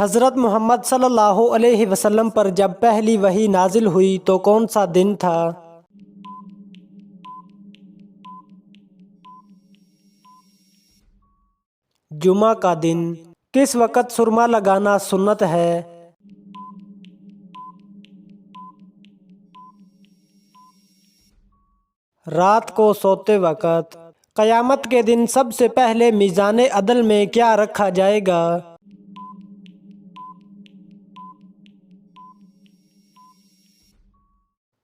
حضرت محمد صلی اللہ علیہ وسلم پر جب پہلی وحی نازل ہوئی تو کون سا دن تھا؟ جمعہ کا دن۔ کس وقت سرما لگانا سنت ہے؟ رات کو سوتے وقت۔ قیامت کے دن سب سے پہلے میزان عدل میں کیا رکھا جائے گا؟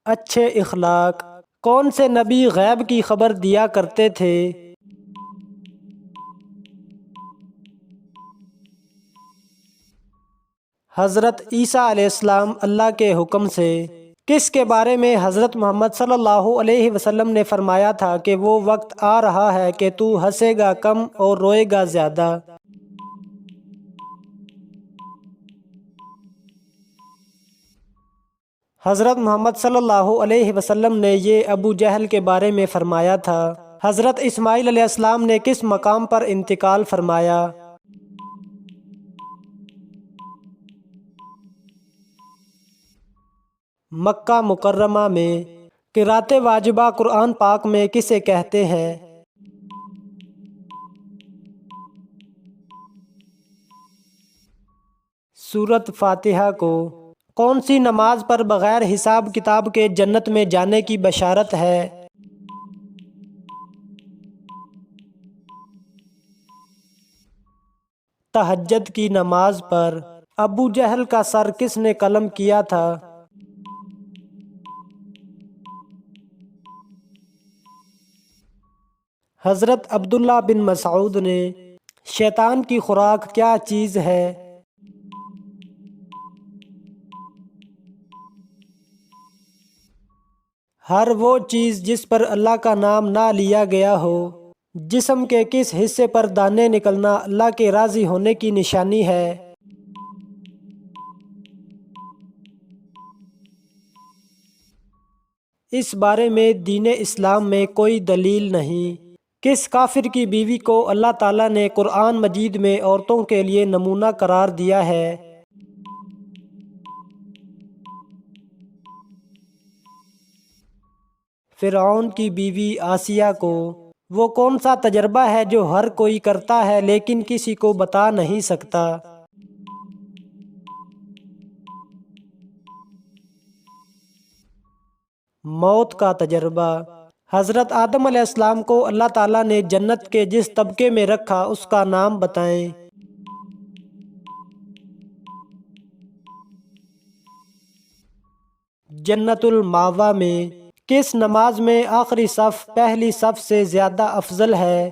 اچھے اخلاق۔ کون سے نبی غیب کی خبر دیا کرتے تھے؟ حضرت عیسیٰ علیہ السلام اللہ کے حکم سے۔ کس کے بارے میں حضرت محمد صلی اللہ علیہ وسلم نے فرمایا تھا کہ وہ وقت آ رہا ہے کہ تو ہنسے گا کم اور روئے گا زیادہ؟ حضرت محمد صلی اللہ علیہ وسلم نے یہ ابو جہل کے بارے میں فرمایا تھا۔ حضرت اسماعیل علیہ السلام نے کس مقام پر انتقال فرمایا؟ مکہ مکرمہ میں۔ قرأت واجبہ قرآن پاک میں کسے کہتے ہیں؟ سورۃ فاتحہ کو۔ کون سی نماز پر بغیر حساب کتاب کے جنت میں جانے کی بشارت ہے؟ تہجد کی نماز پر۔ ابو جہل کا سر کس نے قلم کیا تھا؟ حضرت عبداللہ بن مسعود نے۔ شیطان کی خوراک کیا چیز ہے؟ ہر وہ چیز جس پر اللہ کا نام نہ لیا گیا ہو۔ جسم کے کس حصے پر دانے نکلنا اللہ کے راضی ہونے کی نشانی ہے؟ اس بارے میں دین اسلام میں کوئی دلیل نہیں۔ کس کافر کی بیوی کو اللہ تعالیٰ نے قرآن مجید میں عورتوں کے لیے نمونہ قرار دیا ہے؟ فرعون کی بیوی آسیہ کو۔ وہ کون سا تجربہ ہے جو ہر کوئی کرتا ہے لیکن کسی کو بتا نہیں سکتا؟ موت کا تجربہ۔ حضرت آدم علیہ السلام کو اللہ تعالیٰ نے جنت کے جس طبقے میں رکھا اس کا نام بتائیں۔ جنت المأویٰ میں۔ کس نماز میں آخری صف پہلی صف سے زیادہ افضل ہے؟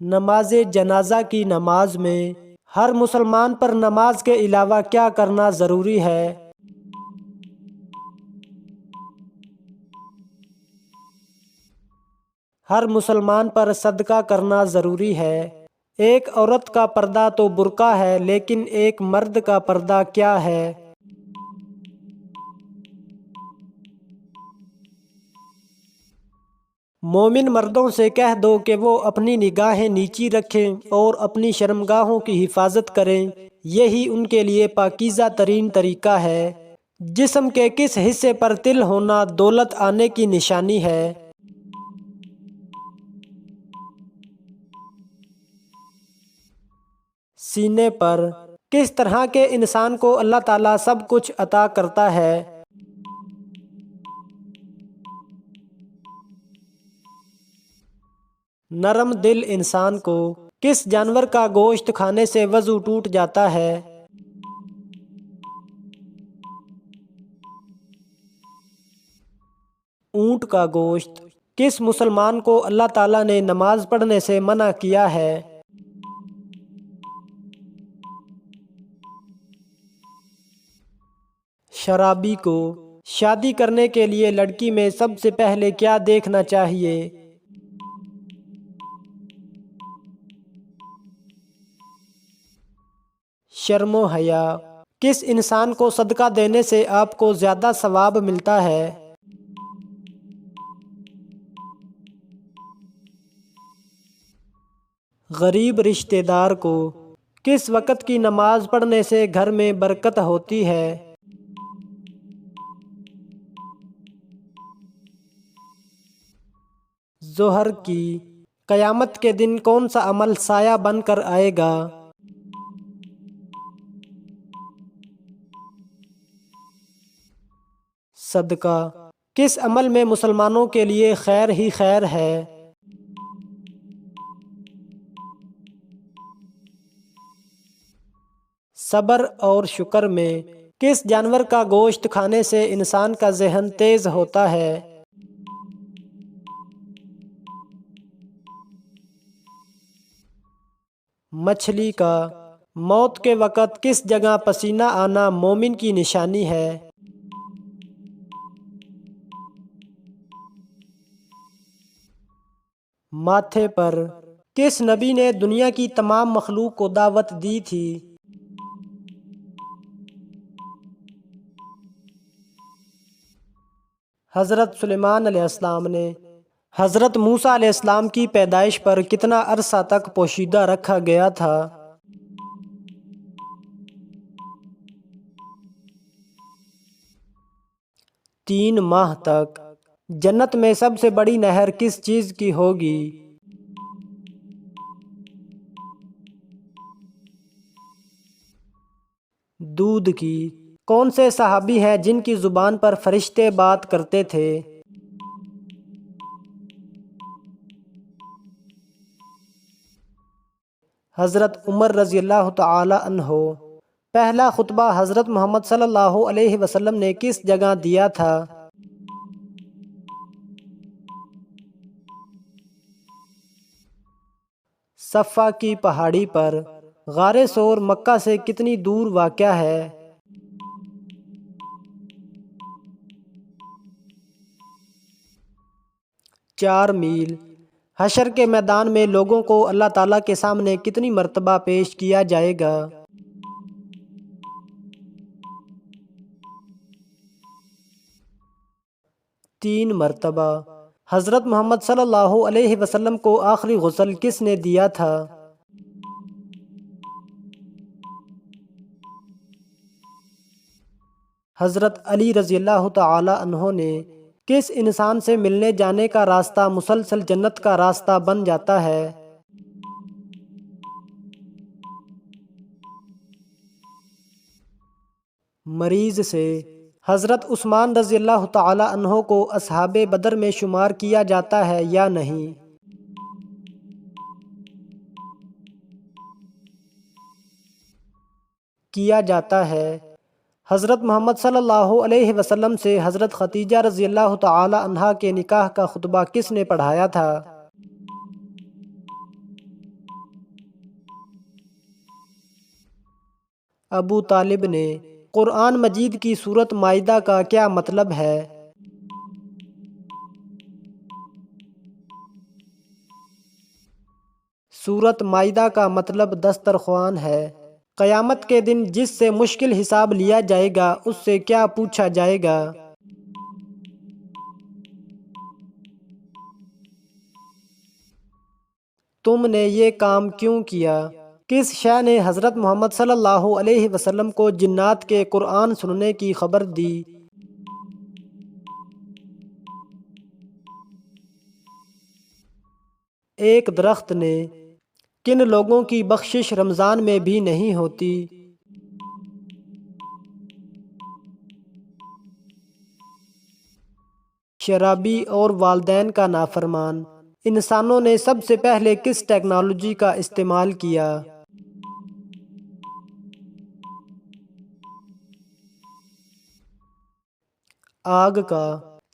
نماز جنازہ کی نماز میں ہر مسلمان پر نماز کے علاوہ کیا کرنا ضروری ہے؟ ہر مسلمان پر صدقہ کرنا ضروری ہے۔ ایک عورت کا پردہ تو برقع ہے لیکن ایک مرد کا پردہ کیا ہے؟ مومن مردوں سے کہہ دو کہ وہ اپنی نگاہیں نیچی رکھیں اور اپنی شرمگاہوں کی حفاظت کریں، یہی ان کے لیے پاکیزہ ترین طریقہ ہے۔ جسم کے کس حصے پر تل ہونا دولت آنے کی نشانی ہے؟ سینے پر۔ کس طرح کے انسان کو اللہ تعالیٰ سب کچھ عطا کرتا ہے؟ نرم دل انسان کو۔ کس جانور کا گوشت کھانے سے وضو ٹوٹ جاتا ہے؟ اونٹ کا گوشت۔ کس مسلمان کو اللہ تعالیٰ نے نماز پڑھنے سے منع کیا ہے؟ شرابی کو۔ شادی کرنے کے لیے لڑکی میں سب سے پہلے کیا دیکھنا چاہیے؟ شرم و حیا۔ کس انسان کو صدقہ دینے سے آپ کو زیادہ ثواب ملتا ہے؟ غریب رشتہ دار کو کس وقت کی نماز پڑھنے سے گھر میں برکت ہوتی ہے؟ ظہر کی۔ قیامت کے دن کون سا عمل سایہ بن کر آئے گا؟ صدقہ۔ کس عمل میں مسلمانوں کے لیے خیر ہی خیر ہے؟ صبر اور شکر میں کس جانور کا گوشت کھانے سے انسان کا ذہن تیز ہوتا ہے؟ مچھلی کا۔ موت کے وقت کس جگہ پسینہ آنا مومن کی نشانی ہے؟ ماتھے پر۔ کس نبی نے دنیا کی تمام مخلوق کو دعوت دی تھی؟ حضرت سلیمان علیہ السلام نے۔ حضرت موسیٰ علیہ السلام کی پیدائش پر کتنا عرصہ تک پوشیدہ رکھا گیا تھا؟ 3 ماہ تک۔ جنت میں سب سے بڑی نہر کس چیز کی ہوگی؟ دودھ کی۔ کون سے صحابی ہیں جن کی زبان پر فرشتے بات کرتے تھے؟ حضرت عمر رضی اللہ تعالی عنہ۔ پہلا خطبہ حضرت محمد صلی اللہ علیہ وسلم نے کس جگہ دیا تھا؟ صفا کی پہاڑی پر۔ غار ثور مکہ سے کتنی دور واقع ہے؟ چار میل۔ حشر کے میدان میں لوگوں کو اللہ تعالیٰ کے سامنے کتنی مرتبہ پیش کیا جائے گا؟ 3 مرتبہ۔ حضرت محمد صلی اللہ علیہ وسلم کو آخری غسل کس نے دیا تھا؟ حضرت علی رضی اللہ تعالی عنہ نے۔ کس انسان سے ملنے جانے کا راستہ مسلسل جنت کا راستہ بن جاتا ہے؟ مریض سے۔ حضرت عثمان رضی اللہ تعالی عنہ کو اصحاب بدر میں شمار کیا جاتا ہے یا نہیں؟ کیا جاتا ہے۔ حضرت محمد صلی اللہ علیہ وسلم سے حضرت ختیجہ رضی اللہ تعالی عنہا کے نکاح کا خطبہ کس نے پڑھایا تھا؟ ابو طالب نے۔ قرآن مجید کی سورۃ مائدہ کا کیا مطلب ہے؟ سورۃ مائدہ کا مطلب دسترخوان ہے۔ قیامت کے دن جس سے مشکل حساب لیا جائے گا اس سے کیا پوچھا جائے گا؟ تم نے یہ کام کیوں کیا؟ کس شے نے حضرت محمد صلی اللہ علیہ وسلم کو جنات کے قرآن سننے کی خبر دی؟ ایک درخت نے۔ کن لوگوں کی بخشش رمضان میں بھی نہیں ہوتی؟ شرابی اور والدین کا نافرمان۔ انسانوں نے سب سے پہلے کس ٹیکنالوجی کا استعمال کیا؟ آگ کا۔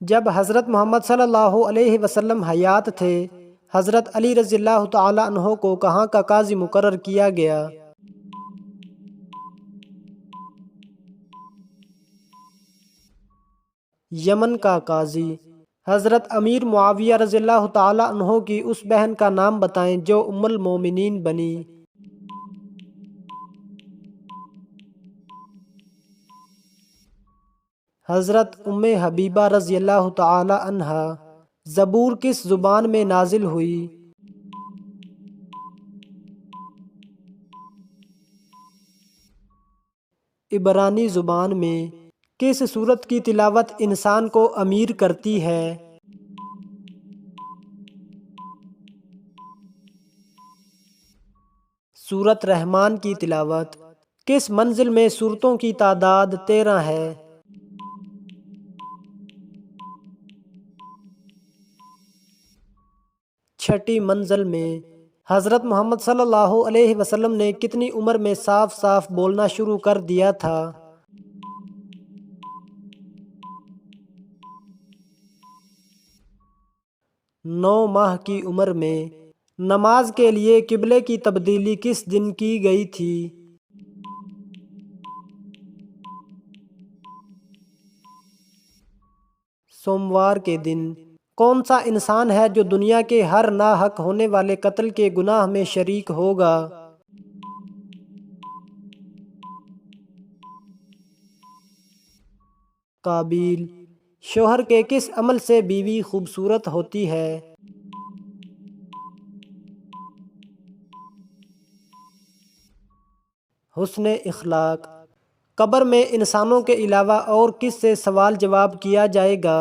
جب حضرت محمد صلی اللہ علیہ وسلم حیات تھے حضرت علی رضی اللہ تعالی عنہ کو کہاں کا قاضی مقرر کیا گیا؟ یمن کا قاضی۔ حضرت امیر معاویہ رضی اللہ تعالی عنہ کی اس بہن کا نام بتائیں جو ام المومنین بنی۔ حضرت ام حبیبہ رضی اللہ تعالی عنہا۔ زبور کس زبان میں نازل ہوئی؟ عبرانی زبان میں کس سورت کی تلاوت انسان کو امیر کرتی ہے؟ سورت رحمان کی تلاوت۔ کس منزل میں سورتوں کی تعداد 13 ہے؟ چھٹی منزل میں حضرت محمد صلی اللہ علیہ وسلم نے کتنی عمر میں صاف صاف بولنا شروع کر دیا تھا؟ 9 ماہ کی عمر میں۔ نماز کے لیے قبلے کی تبدیلی کس دن کی گئی تھی؟ سوموار کے دن۔ کون سا انسان ہے جو دنیا کے ہر ناحق ہونے والے قتل کے گناہ میں شریک ہوگا؟ قابیل۔ شوہر کے کس عمل سے بیوی خوبصورت ہوتی ہے؟ حسن اخلاق۔ قبر میں انسانوں کے علاوہ اور کس سے سوال جواب کیا جائے گا؟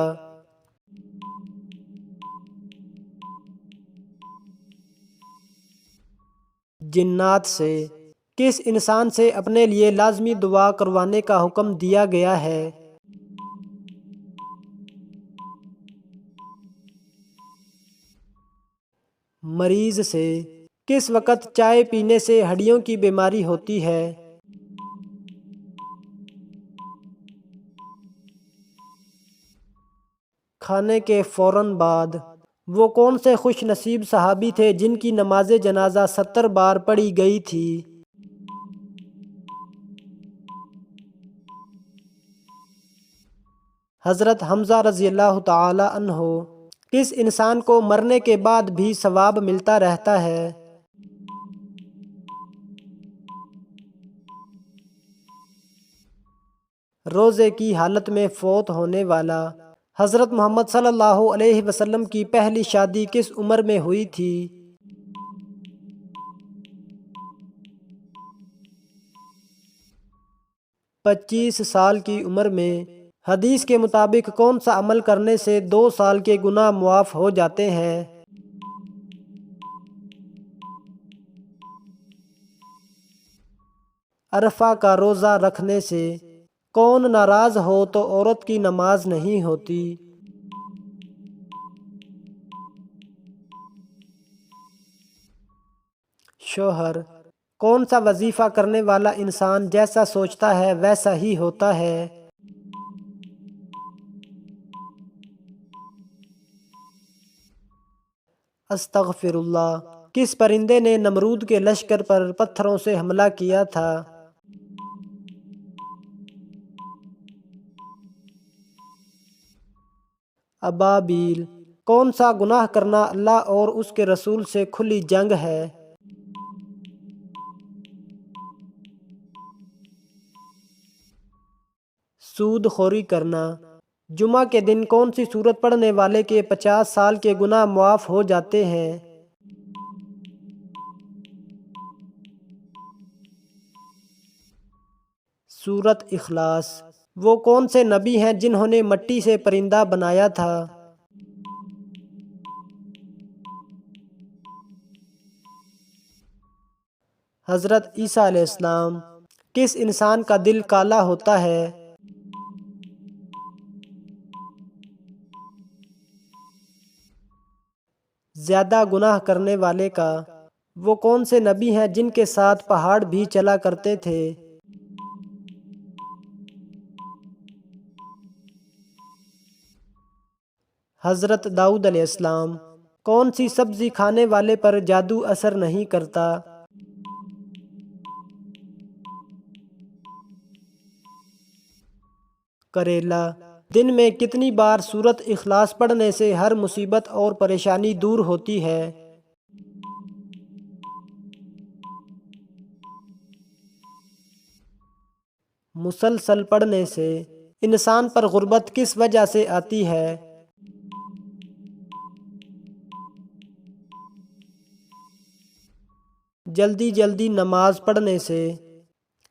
جنات سے۔ کس انسان سے اپنے لیے لازمی دعا کروانے کا حکم دیا گیا ہے؟ مریض سے۔ کس وقت چائے پینے سے ہڈیوں کی بیماری ہوتی ہے؟ کھانے کے فوراً بعد۔ وہ کون سے خوش نصیب صحابی تھے جن کی نماز جنازہ 70 بار پڑھی گئی تھی؟ حضرت حمزہ رضی اللہ تعالی عنہ۔ کس انسان کو مرنے کے بعد بھی ثواب ملتا رہتا ہے؟ روزے کی حالت میں فوت ہونے والا۔ حضرت محمد صلی اللہ علیہ وسلم کی پہلی شادی کس عمر میں ہوئی تھی؟ 25 سال کی عمر میں۔ حدیث کے مطابق کون سا عمل کرنے سے 2 سال کے گناہ معاف ہو جاتے ہیں؟ عرفہ کا روزہ رکھنے سے۔ کون ناراض ہو تو عورت کی نماز نہیں ہوتی؟ شوہر۔ کون سا وظیفہ کرنے والا انسان جیسا سوچتا ہے ویسا ہی ہوتا ہے؟ استغفر اللہ۔ کس پرندے نے نمرود کے لشکر پر پتھروں سے حملہ کیا تھا؟ ابابیل۔ کون سا گناہ کرنا اللہ اور اس کے رسول سے کھلی جنگ ہے؟ سود خوری کرنا۔ جمعہ کے دن کون سی سورت پڑھنے والے کے 50 سال کے گناہ معاف ہو جاتے ہیں؟ سورت اخلاص۔ وہ کون سے نبی ہیں جنہوں نے مٹی سے پرندہ بنایا تھا؟ حضرت عیسیٰ علیہ السلام۔ کس انسان کا دل کالا ہوتا ہے؟ زیادہ گناہ کرنے والے کا۔ وہ کون سے نبی ہیں جن کے ساتھ پہاڑ بھی چلا کرتے تھے؟ حضرت داؤد علیہ السلام۔ کون سی سبزی کھانے والے پر جادو اثر نہیں کرتا؟ کریلا۔ دن میں کتنی بار سورت اخلاص پڑھنے سے ہر مصیبت اور پریشانی دور ہوتی ہے؟ مسلسل پڑھنے سے۔ انسان پر غربت کس وجہ سے آتی ہے؟ جلدی جلدی نماز پڑھنے سے۔